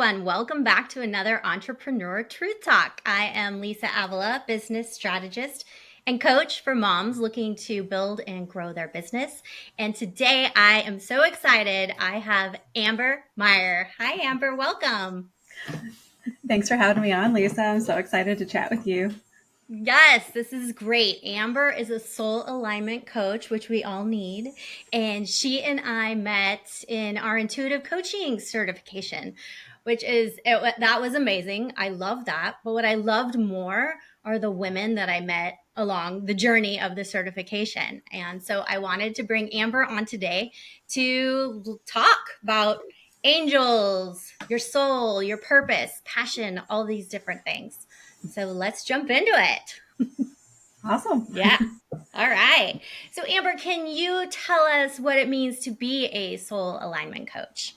everyone. Welcome back to another Entrepreneur Truth Talk. I am Lisa Avila, business strategist and coach for moms looking to build and grow their business. And today I am so excited. I have Amber Maier. Hi, Amber. Welcome. Thanks for having me on, Lisa. I'm so excited to chat with you. Yes, this is great. Amber is a soul alignment coach, which we all need. And she and I met in our intuitive coaching certification, that was amazing. I love that. But what I loved more are the women that I met along the journey of the certification. And so I wanted to bring Amber on today to talk about angels, your soul, your purpose, passion, all these different things. So let's jump into it. Awesome. Yeah. All right. So, Amber, can you tell us what it means to be a soul alignment coach?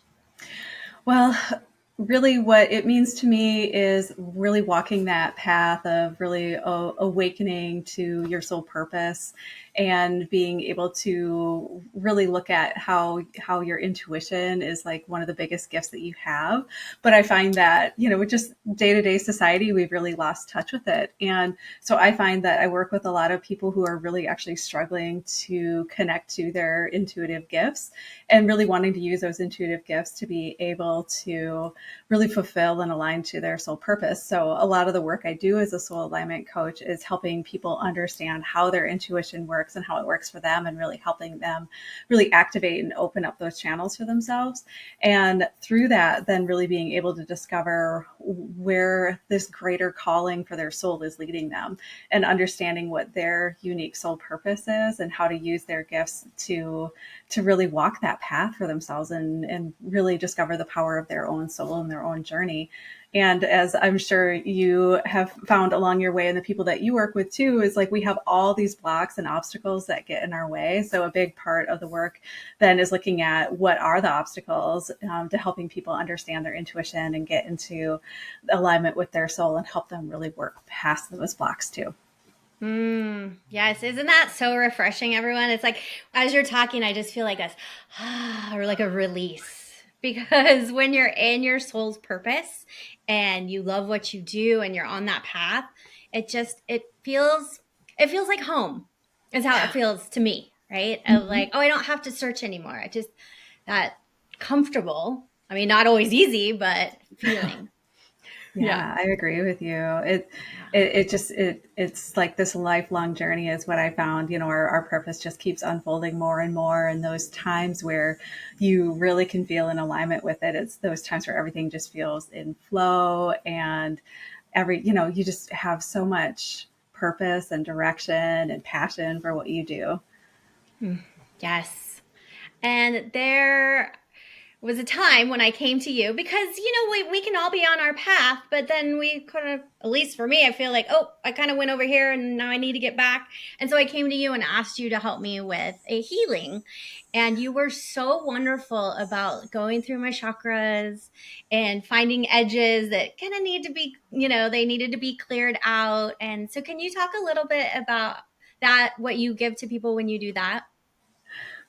Well, really, what it means to me is really walking that path of really awakening to your soul purpose and being able to really look at how your intuition is like one of the biggest gifts that you have. But I find that, with just day-to-day society, we've really lost touch with it. And so I find that I work with a lot of people who are really actually struggling to connect to their intuitive gifts and really wanting to use those intuitive gifts to be able to really fulfill and align to their soul purpose. So a lot of the work I do as a soul alignment coach is helping people understand how their intuition works and how it works for them, and really helping them really activate and open up those channels for themselves. And through that, then really being able to discover where this greater calling for their soul is leading them, and understanding what their unique soul purpose is and how to use their gifts to really walk that path for themselves, and really discover the power of their own soul and their own journey. And as I'm sure you have found along your way, and the people that you work with too, is like we have all these blocks and obstacles that get in our way. So a big part of the work then is looking at what are the obstacles, to helping people understand their intuition and get into alignment with their soul, and help them really work past those blocks too. Yes, isn't that so refreshing, everyone? It's like as you're talking, I just feel like this, or like a release. Because when you're in your soul's purpose and you love what you do and you're on that path, it feels like home. Is how it feels to me, right? Of Mhm. like, oh, I don't have to search anymore. I just that comfortable. I mean, not always easy, but feeling. Yeah. Yeah, I agree with you. It's like this lifelong journey is what I found. Our purpose just keeps unfolding more and more. And those times where you really can feel in alignment with it, it's those times where everything just feels in flow, and you just have so much purpose and direction and passion for what you do. Mm. Yes. And there was a time when I came to you because, we can all be on our path, but then we kind of, at least for me, I feel like, oh, I kind of went over here and now I need to get back. And so I came to you and asked you to help me with a healing. And you were so wonderful about going through my chakras and finding edges that kind of need to be, they needed to be cleared out. And so can you talk a little bit about that, what you give to people when you do that?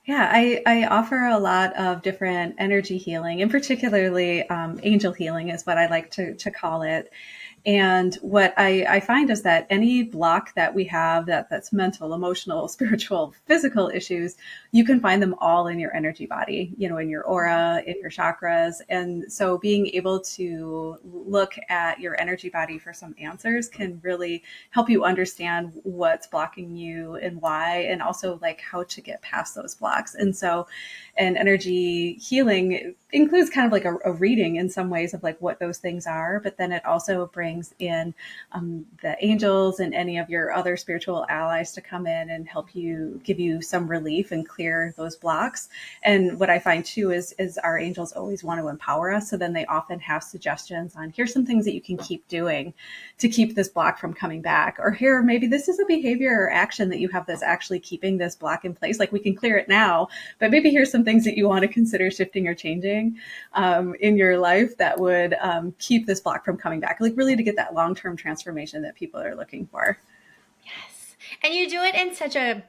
Yeah, I offer a lot of different energy healing, and particularly angel healing is what I like to call it. And what I find is that any block that we have, that's mental, emotional, spiritual, physical issues, you can find them all in your energy body, in your aura, in your chakras. And so being able to look at your energy body for some answers can really help you understand what's blocking you and why, and also like how to get past those blocks. And so, and energy healing includes kind of like a reading in some ways of like what those things are, but then it also brings in the angels and any of your other spiritual allies to come in and help you, give you some relief and clear those blocks. And what I find too is our angels always want to empower us. So then they often have suggestions on, here's some things that you can keep doing to keep this block from coming back. Or here, maybe this is a behavior or action that you have that's actually keeping this block in place. Like we can clear it now, but maybe here's some things that you want to consider shifting or changing in your life that would keep this block from coming back. Like really to get that long-term transformation that people are looking for. Yes. And you do it in such a,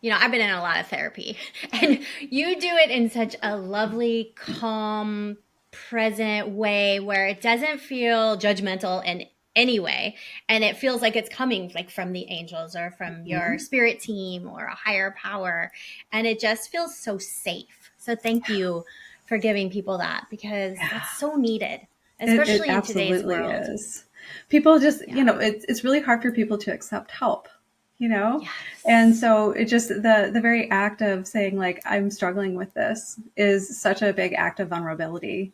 I've been in a lot of therapy, and you do it in such a lovely, calm, present way where it doesn't feel judgmental in any way, and it feels like it's coming like from the angels or from your Mhm. spirit team or a higher power, and it just feels so safe. So thank you for giving people that, because Yeah. that's so needed, It especially in today's absolutely world. is. People just, Yeah. it's really hard for people to accept help, you know? And Yes. so it just, the very act of saying, like, I'm struggling with this is such a big act of vulnerability.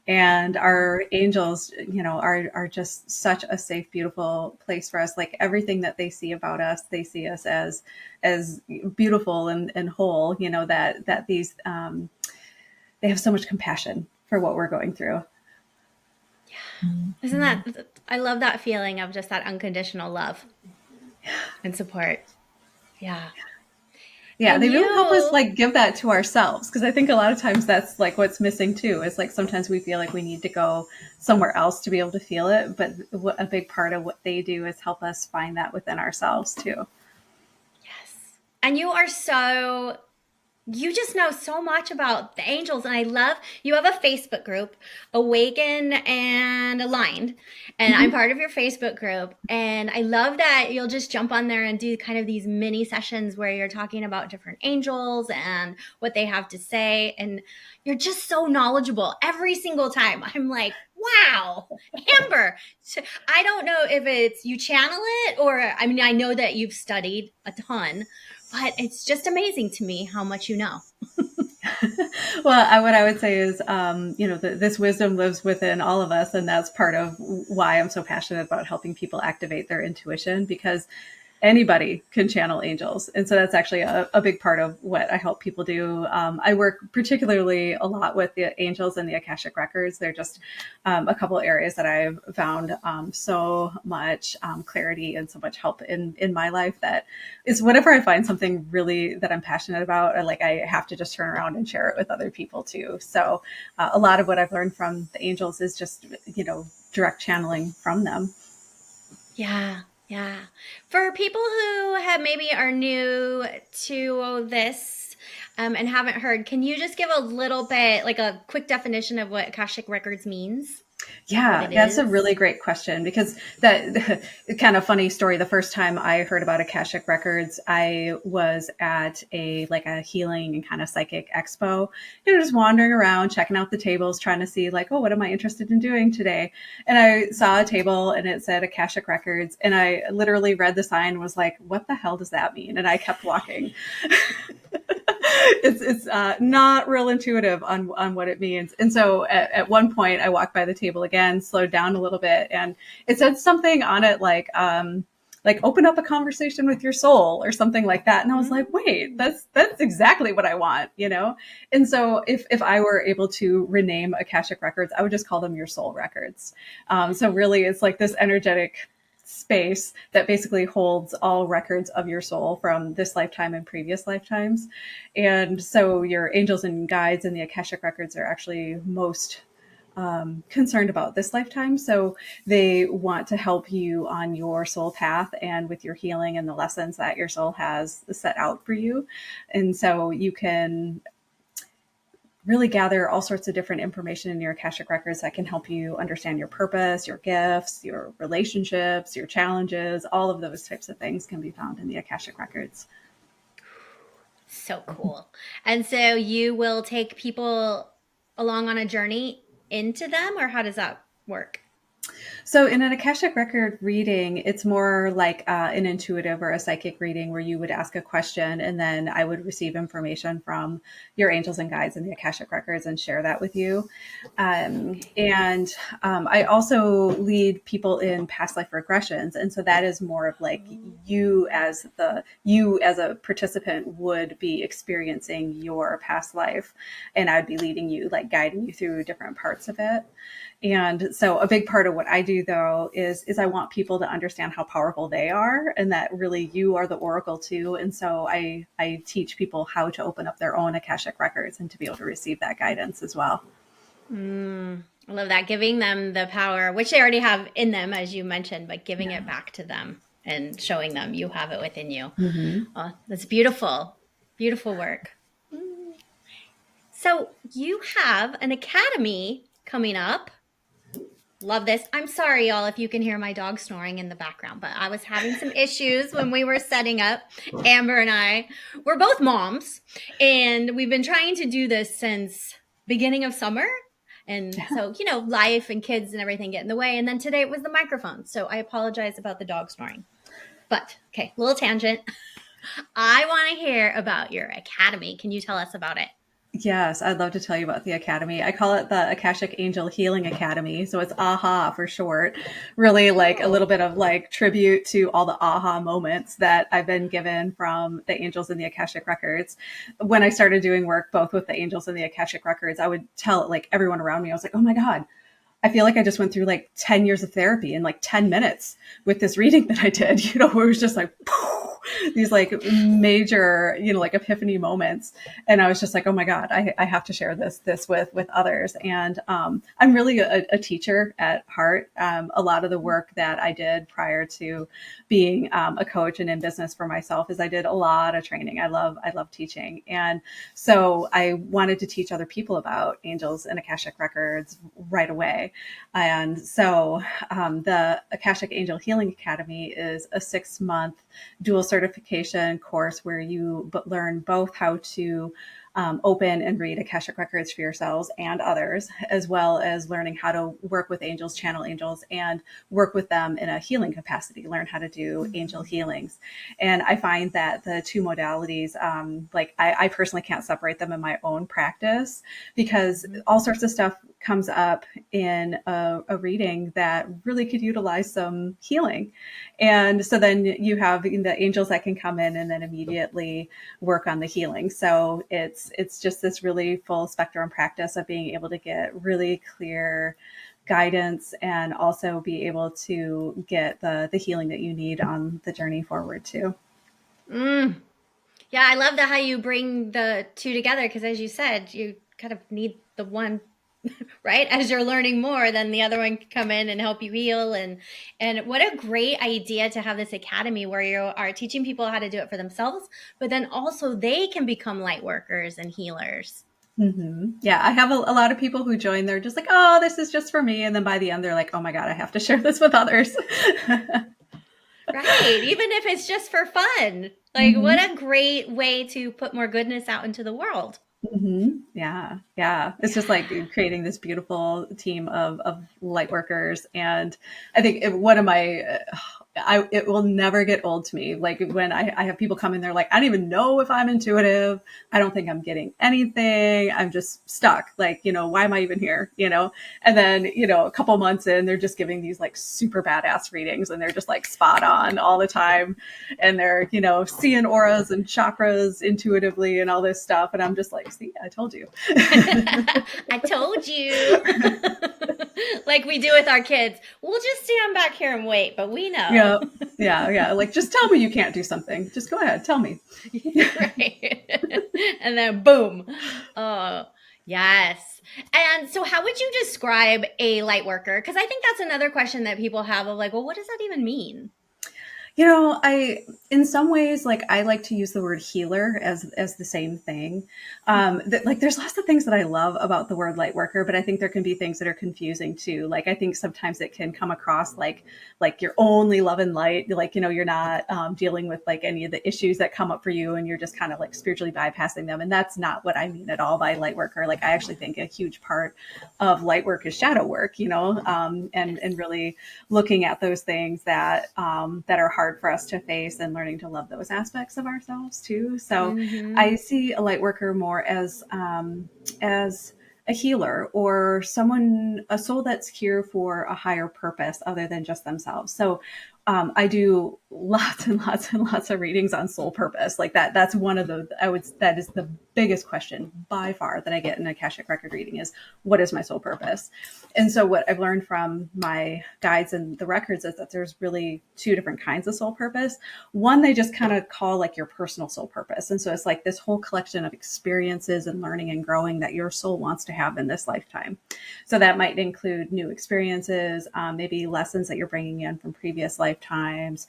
And our angels, are just such a safe, beautiful place for us. Like everything that they see about us, they see us as beautiful and whole, that these, they have so much compassion for what we're going through. Isn't that, I love that feeling of just that unconditional love and support. Yeah. Yeah, And they really help us you, like give that to ourselves, because I think a lot of times that's like what's missing too. Is like sometimes we feel like we need to go somewhere else to be able to feel it, but a big part of what they do is help us find that within ourselves too. yes. And you are so, you just know so much about the angels. And I love, you have a Facebook group, Awaken and Aligned, and I'm Mhm. part of your Facebook group. And I love that you'll just jump on there and do kind of these mini sessions where you're talking about different angels and what they have to say. And you're just so knowledgeable every single time. I'm like, wow, Amber. So I don't know if it's you channel it, or I mean, I know that you've studied a ton, but it's just amazing to me how much you know. Well, what I would say is, this wisdom lives within all of us, and that's part of why I'm so passionate about helping people activate their intuition, because anybody can channel angels. And so that's actually a big part of what I help people do. I work particularly a lot with the angels and the Akashic records. They're just a couple areas that I've found so much clarity and so much help in my life, that is whenever I find something really that I'm passionate about, I have to just turn around and share it with other people too. So a lot of what I've learned from the angels is just, direct channeling from them. Yeah, yeah. For people who have maybe are new to this, and haven't heard, can you just give a little bit, like a quick definition of what Akashic Records means? What Yeah, it that's a is? really great question, because that kind of funny story. The first time I heard about Akashic Records, I was at a healing and kind of psychic expo, just wandering around, checking out the tables, trying to see like, oh, what am I interested in doing today? And I saw a table and it said Akashic Records, and I literally read the sign and was like, what the hell does that mean? And I kept walking. It's not real intuitive on what it means. And so at one point I walked by the table again, slowed down a little bit, and it said something on it like open up a conversation with your soul or something like that. And I was like, wait, Mm. that's exactly what I want. And so if I were able to rename Akashic records, I would just call them your soul records. So really it's like this energetic space that basically holds all records of your soul from this lifetime and previous lifetimes. And so your angels and guides and the Akashic records are actually most concerned about this lifetime. So they want to help you on your soul path and with your healing and the lessons that your soul has set out for you. And so you can really gather all sorts of different information in your Akashic records that can help you understand your purpose, your gifts, your relationships, your challenges. All of those types of things can be found in the Akashic records. So cool. And so you will take people along on a journey into them, or how does that work? So, in an Akashic record reading, it's more like an intuitive or a psychic reading where you would ask a question and then I would receive information from your angels and guides in the Akashic records and share that with you. And I also lead people in past life regressions. And so that is more of like you as a participant would be experiencing your past life. And I'd be leading you, like guiding you through different parts of it. And so a big part of what I do though is I want people to understand how powerful they are and that really you are the oracle too. And so I teach people how to open up their own Akashic records and to be able to receive that guidance as well. I love that. Giving them the power, which they already have in them, as you mentioned, but giving it Yeah. back to them and showing them you have it within you. Mm-hmm. Oh, that's beautiful. Beautiful work. So you have an academy coming up. Love this. I'm sorry, y'all, if you can hear my dog snoring in the background, but I was having some issues when we were setting up. Amber and I, we're both moms, and we've been trying to do this since beginning of summer. And so, life and kids and everything get in the way. And then today it was the microphone. So I apologize about the dog snoring. But okay, little tangent. I want to hear about your academy. Can you tell us about it? Yes, I'd love to tell you about the Academy. I call it the Akashic Angel Healing Academy. So it's AHA for short. Really like a little bit of like tribute to all the AHA moments that I've been given from the angels and the Akashic records. When I started doing work both with the angels and the Akashic records, I would tell like everyone around me, I was like, oh my God, I feel like I just went through like 10 years of therapy in like 10 minutes with this reading that I did, where it was just like, these like major, like epiphany moments. And I was just like, oh my God, I have to share this with others. And I'm really a teacher at heart. A lot of the work that I did prior to being a coach and in business for myself is I did a lot of training. I love teaching. And so I wanted to teach other people about angels and Akashic records right away. And so the Akashic Angel Healing Academy is a 6-month dual certification course where you learn both how to open and read Akashic records for yourselves and others, as well as learning how to work with angels, channel angels, and work with them in a healing capacity, learn how to do angel healings. And I find that the two modalities, like I personally can't separate them in my own practice because all sorts of stuff comes up in a reading that really could utilize some healing. And so then you have the angels that can come in and then immediately work on the healing. So it's just this really full spectrum practice of being able to get really clear guidance and also be able to get the healing that you need on the journey forward too. Yeah, I love how you bring the two together because, as you said, you kind of need the one, right? As you're learning more, then the other one can come in and help you heal. And what a great idea to have this academy where you are teaching people how to do it for themselves, but then also they can become light workers and healers. Mm-hmm. Yeah, I have a lot of people who join. They're just like, oh, this is just for me. And then by the end, they're like, oh my God, I have to share this with others. Right. Even if it's just for fun. Like, what Mm-hmm. a great way to put more goodness out into the world. Mm-hmm. Yeah. Yeah. It's just like creating this beautiful team of light workers. And I think one of my, it will never get old to me. Like when I have people come in, they're like, I don't even know if I'm intuitive. I don't think I'm getting anything. I'm just stuck. Like, why am I even here? And then, a couple months in, they're just giving these like super badass readings and they're just like spot on all the time. And they're, seeing auras and chakras intuitively and all this stuff. And I'm just like, see, I told you. I told you. Like we do with our kids. We'll just stand back here and wait, but we know. Yeah. Yeah. Yeah. Like, just tell me you can't do something. Just go ahead. Tell me. Right. And then boom. Oh, yes. And so how would you describe a light worker? Because I think that's another question that people have of like, well, what does that even mean? In some ways, like I like to use the word healer as the same thing. Like there's lots of things that I love about the word light worker, but I think there can be things that are confusing too. Like I think sometimes it can come across like you're only love and light, like, you're not dealing with like any of the issues that come up for you and you're just kind of like spiritually bypassing them. And that's not what I mean at all by light worker. Like I actually think a huge part of light work is shadow work, and really looking at those things that are hard for us to face and learning to love those aspects of ourselves too. So Mm-hmm. I see a light worker more as a healer or a soul that's here for a higher purpose other than just themselves. So I do lots and lots and lots of readings on soul purpose. Like that's one of that is the biggest question by far that I get in a Akashic record reading is, what is my soul purpose? And so what I've learned from my guides and the records is that there's really two different kinds of soul purpose. One, they just kind of call like your personal soul purpose. And so it's like this whole collection of experiences and learning and growing that your soul wants to have in this lifetime. So that might include new experiences, maybe lessons that you're bringing in from previous lifetimes,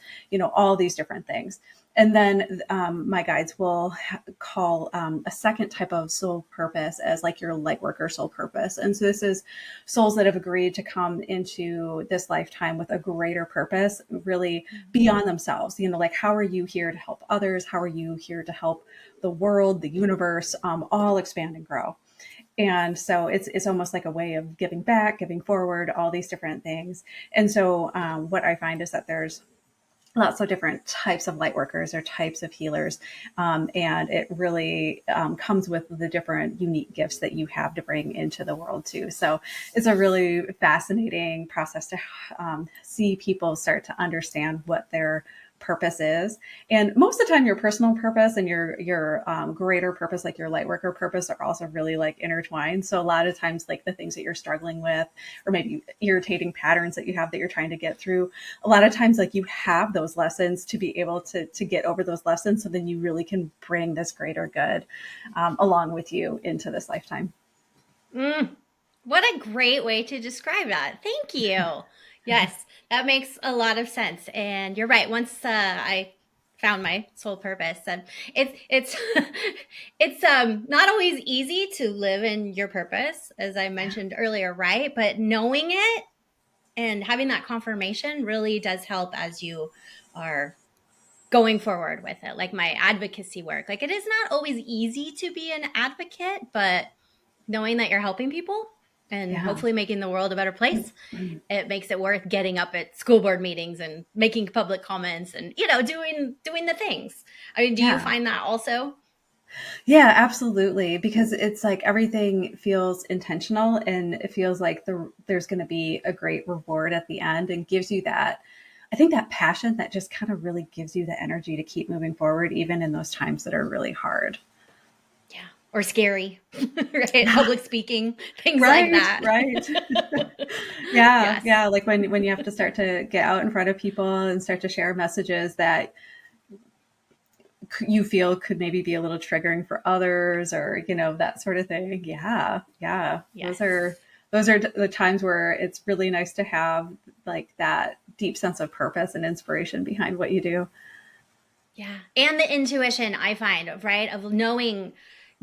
all these different things. And then my guides will call a second type of soul purpose as like your light worker soul purpose. And so this is souls that have agreed to come into this lifetime with a greater purpose, really beyond themselves. Like, how are you here to help others? How are you here to help the world, the universe, all expand and grow? And so it's almost like a way of giving back, giving forward, all these different things. And so what I find is that there's lots of different types of light workers or types of healers. And it really comes with the different unique gifts that you have to bring into the world too. So it's a really fascinating process to see people start to understand what their purpose is. And most of the time your personal purpose and your greater purpose, like your light worker purpose, are also really like intertwined. So a lot of times, like the things that you're struggling with, or maybe irritating patterns that you have that you're trying to get through, a lot of times like you have those lessons to be able to get over those lessons, so then you really can bring this greater good along with you into this lifetime. What a great way to describe that. Thank you. Yes, that makes a lot of sense. And you're right. Once I found my soul purpose, and it's it's not always easy to live in your purpose, as I mentioned earlier, right? But knowing it and having that confirmation really does help as you are going forward with it. Like my advocacy work. Like, it is not always easy to be an advocate, but knowing that you're helping people and Yeah. hopefully making the world a better place, it makes it worth getting up at school board meetings and making public comments and doing the things. I mean, do you Yeah. find that also? Yeah, absolutely. Because it's like everything feels intentional, and it feels like there's going to be a great reward at the end, and gives you that, I think, that passion that just kind of really gives you the energy to keep moving forward, even in those times that are really hard. Yeah, or scary, right? Yeah. Public speaking, things like Right. that. Right. Yeah. Yes. Yeah. Like when you have to start to get out in front of people and start to share messages that you feel could maybe be a little triggering for others, or that sort of thing. Yeah, yeah, Yes. those are the times where it's really nice to have like that deep sense of purpose and inspiration behind what you do. Yeah. And the intuition, I find, right, of knowing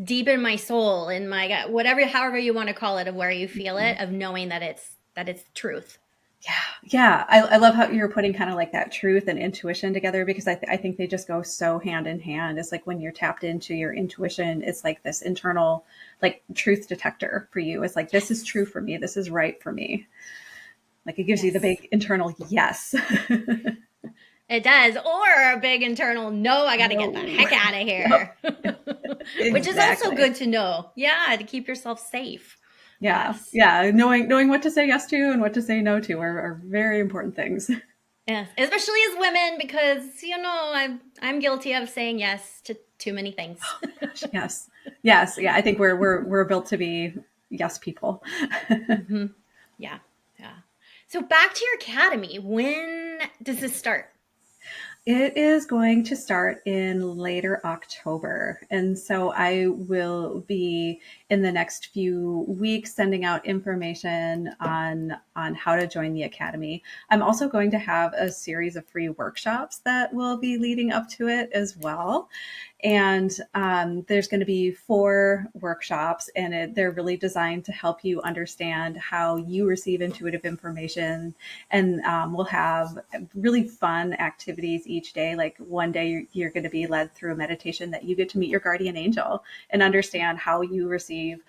deep in my soul, in my gut, whatever, however you want to call it, of where you feel it, of knowing that it's truth. Yeah, yeah, I love how you're putting kind of like that truth and intuition together, because I think they just go so hand in hand. It's like when you're tapped into your intuition, it's like this internal like truth detector for you. It's like, this is true Yes. for me, this is right for me. Like, it gives you the Yes. big internal yes. It does. Or a big internal, no, I got to get the No. heck out of Yep. here. Which is also Exactly. good to know. Yeah, to keep yourself safe. Yeah. Yes. Yeah. Knowing what to say yes to and what to say no to are very important things. Yes. Especially as women, because, I'm guilty of saying yes to too many things. Gosh, yes. Yes. Yeah. I think we're built to be yes people. Hmm. Yeah. Yeah. So back to your academy. When does this start? It is going to start in later October. And so I will be in the next few weeks sending out information on how to join the academy. I'm also going to have a series of free workshops that will be leading up to it as well. And there's going to be 4 workshops, and they're really designed to help you understand how you receive intuitive information. And we'll have really fun activities each day. Like one day, you're going to be led through a meditation that you get to meet your guardian angel and understand how you receive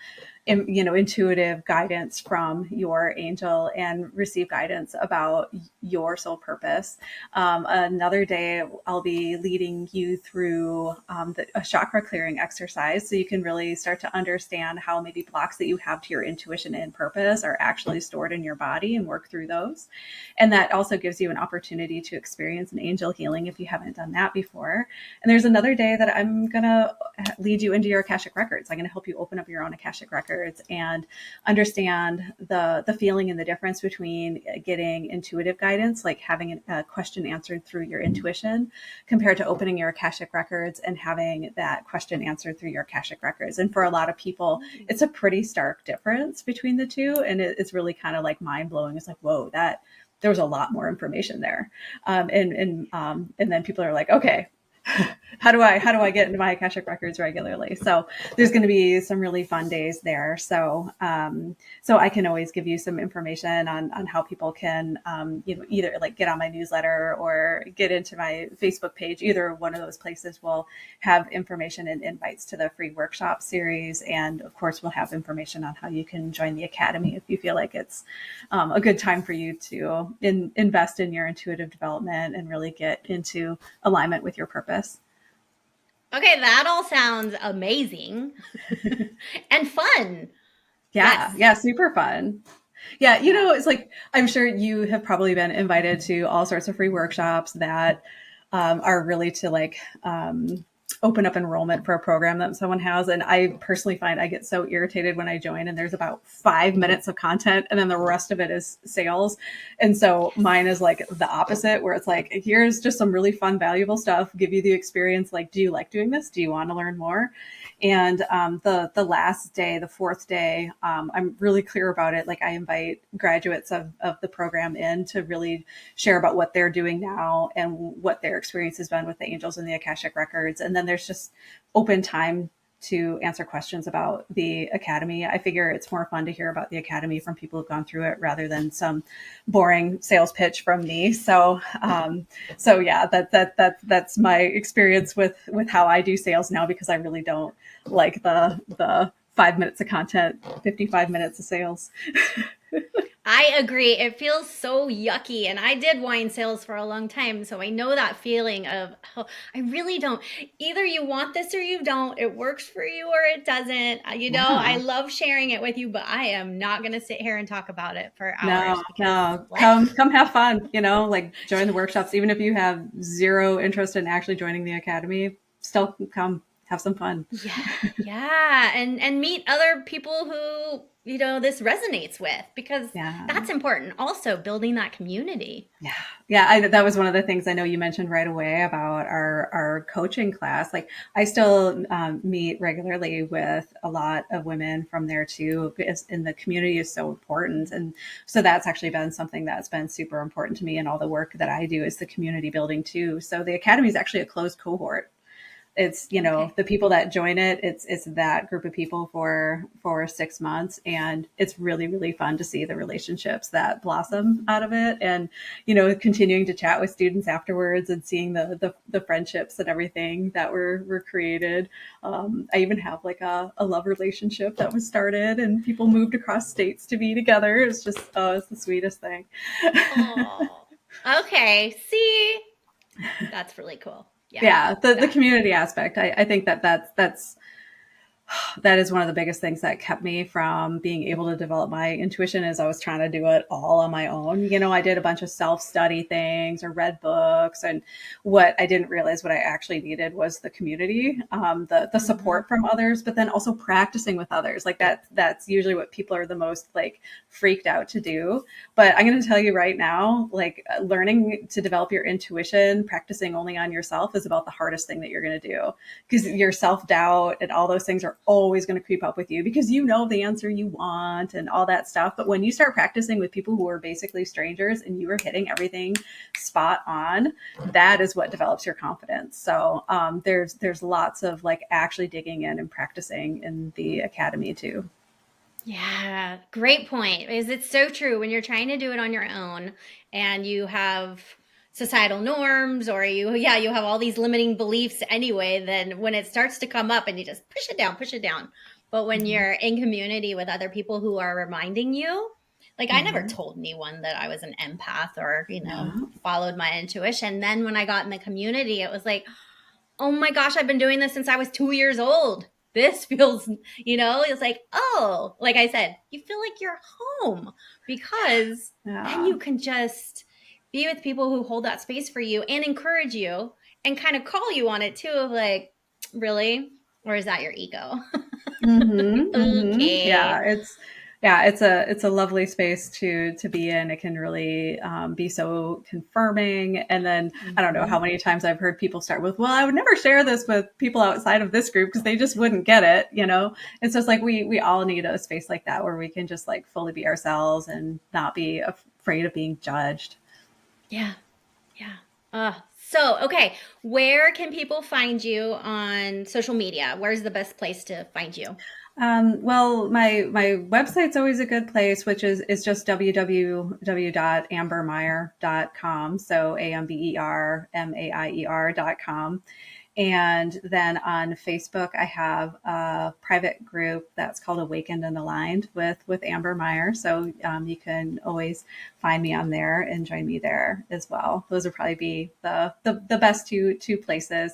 intuitive guidance from your angel and receive guidance about your soul purpose. Another day, I'll be leading you through a chakra clearing exercise, so you can really start to understand how maybe blocks that you have to your intuition and purpose are actually stored in your body, and work through those. And that also gives you an opportunity to experience an angel healing if you haven't done that before. And there's another day that I'm going to lead you into your Akashic records. I'm going to help you open up your own Akashic records and understand the feeling and the difference between getting intuitive guidance, like having a question answered through your intuition, compared to opening your Akashic records and having that question answered through your Akashic records. And for a lot of people, it's a pretty stark difference between the two. And it's really kind of like mind blowing. It's like, whoa, that there was a lot more information there. And then people are like, okay, how do I get into my Akashic records regularly? So there's going to be some really fun days there. So I can always give you some information on how people can, either like get on my newsletter or get into my Facebook page. Either one of those places will have information and invites to the free workshop series. And of course, we'll have information on how you can join the Academy if you feel like it's a good time for you to invest in your intuitive development and really get into alignment with your purpose. Okay, that all sounds amazing and fun. Yeah, Yes. yeah, super fun. Yeah, Yeah. it's like I'm sure you have probably been invited to all sorts of free workshops that are really to like open up enrollment for a program that someone has. And I personally find I get so irritated when I join and there's about 5 minutes of content and then the rest of it is sales. And so mine is like the opposite, where it's like, here's just some really fun, valuable stuff, give you the experience. Like, do you like doing this? Do you want to learn more? And the last day, the fourth day, I'm really clear about it. Like I invite graduates of the program in to really share about what they're doing now and what their experience has been with the angels and the Akashic records. And then there's just open time to answer questions about the Academy. I figure it's more fun to hear about the Academy from people who've gone through it rather than some boring sales pitch from me. So yeah, that's my experience with how I do sales now, because I really don't like the 5 minutes of content, 55 minutes of sales. I agree. It feels so yucky. And I did wine sales for a long time. So I know that feeling of, oh, I really don't. Either you want this or you don't. It works for you or it doesn't. I Yeah. love sharing it with you, but I am not going to sit here and talk about it for No, hours because, no. blech. Come have fun, like join the workshops. Even if you have zero interest in actually joining the academy, still come have some fun. Yeah, yeah, and meet other people who this resonates with, because Yeah. that's important. Also, building that community. Yeah. Yeah. That was one of the things I know you mentioned right away about our coaching class. Like I still meet regularly with a lot of women from there too, and the community is so important. And so that's actually been something that's been super important to me, and all the work that I do is the community building too. So the academy is actually a closed cohort. It's Okay. the people that join it, it's that group of people for 6 months, and it's really really fun to see the relationships that blossom out of it, and continuing to chat with students afterwards and seeing the friendships and everything that were created. I even have like a love relationship that was started, and people moved across states to be together. It's just, oh, it's the sweetest thing. Oh, okay. See, that's really cool. Yeah, Yeah, the that. community aspect, I think that is one of the biggest things that kept me from being able to develop my intuition, is I was trying to do it all on my own. I did a bunch of self-study things or read books, and what I didn't realize what I actually needed was the community, the Mhm. support from others, but then also practicing with others. Like that's usually what people are the most like freaked out to do. But I'm going to tell you right now, like learning to develop your intuition, practicing only on yourself is about the hardest thing that you're going to do, because your self doubt and all those things are always going to creep up with you, because you know the answer you want and all that stuff. But when you start practicing with people who are basically strangers and you are hitting everything spot on, that is what develops your confidence. So there's lots of like actually digging in and practicing in the academy too. Yeah, great point. Is it's so true when you're trying to do it on your own and you have societal norms, or you have all these limiting beliefs anyway, then when it starts to come up and you just push it down. But when Mm-hmm. you're in community with other people who are reminding you, like I never Mm-hmm. told anyone that I was an empath or, No. followed my intuition. Then when I got in the community, it was like, oh my gosh, I've been doing this since I was 2 years old. This feels, it's like, oh, like I said, you feel like you're home, because then Yeah. you can just be with people who hold that space for you and encourage you and kind of call you on it too, of like, really? Or is that your ego? Mm-hmm, mm-hmm. Okay. It's a lovely space to be in. It can really be so confirming. And then I don't know how Mhm. many times I've heard people start with, "Well, I would never share this with people outside of this group because they just wouldn't get it." It's just like we all need a space like that where we can just like fully be ourselves and not be afraid of being judged. Yeah. Yeah. Okay, where can people find you on social media? Where's the best place to find you? Well, my website's always a good place, which is just www.ambermaier.com. So AMBERMAIER.com. And then on Facebook, I have a private group that's called Awakened and Aligned with Amber Maier. So you can always find me on there and join me there as well. Those would probably be the best two places.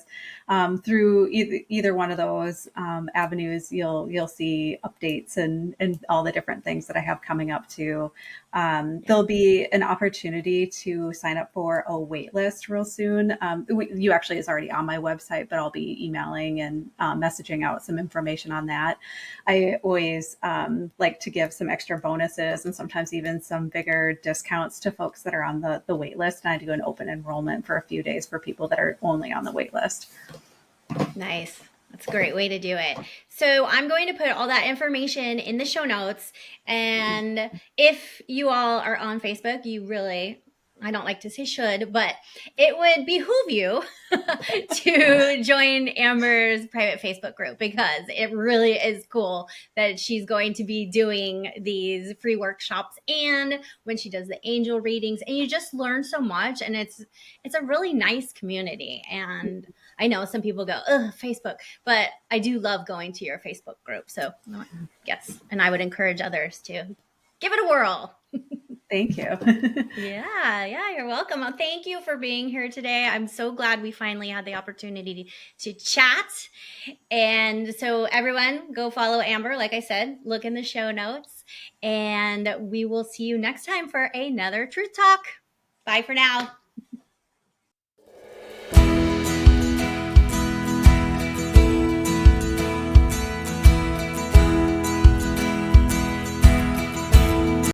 Through either one of those avenues, you'll see updates and all the different things that I have coming up too. There'll be an opportunity to sign up for a wait list real soon. You actually is already on my website, but I'll be emailing and messaging out some information on that. I always like to give some extra bonuses and sometimes even some bigger discounts to folks that are on the wait list. And I do an open enrollment for a few days for people that are only on the wait list. Nice. That's a great way to do it. So I'm going to put all that information in the show notes. And if you all are on Facebook, you really, I don't like to say should, but it would behoove you to join Amber's private Facebook group because it really is cool that she's going to be doing these free workshops and when she does the angel readings, and you just learn so much, and it's a really nice community. And I know some people go, ugh, Facebook, but I do love going to your Facebook group. So yes, and I would encourage others to give it a whirl. Thank you. Yeah, you're welcome. Well, thank you for being here today. I'm so glad we finally had the opportunity to chat. And so, everyone, go follow Amber. Like I said, look in the show notes, and we will see you next time for another Truth Talk. Bye for now.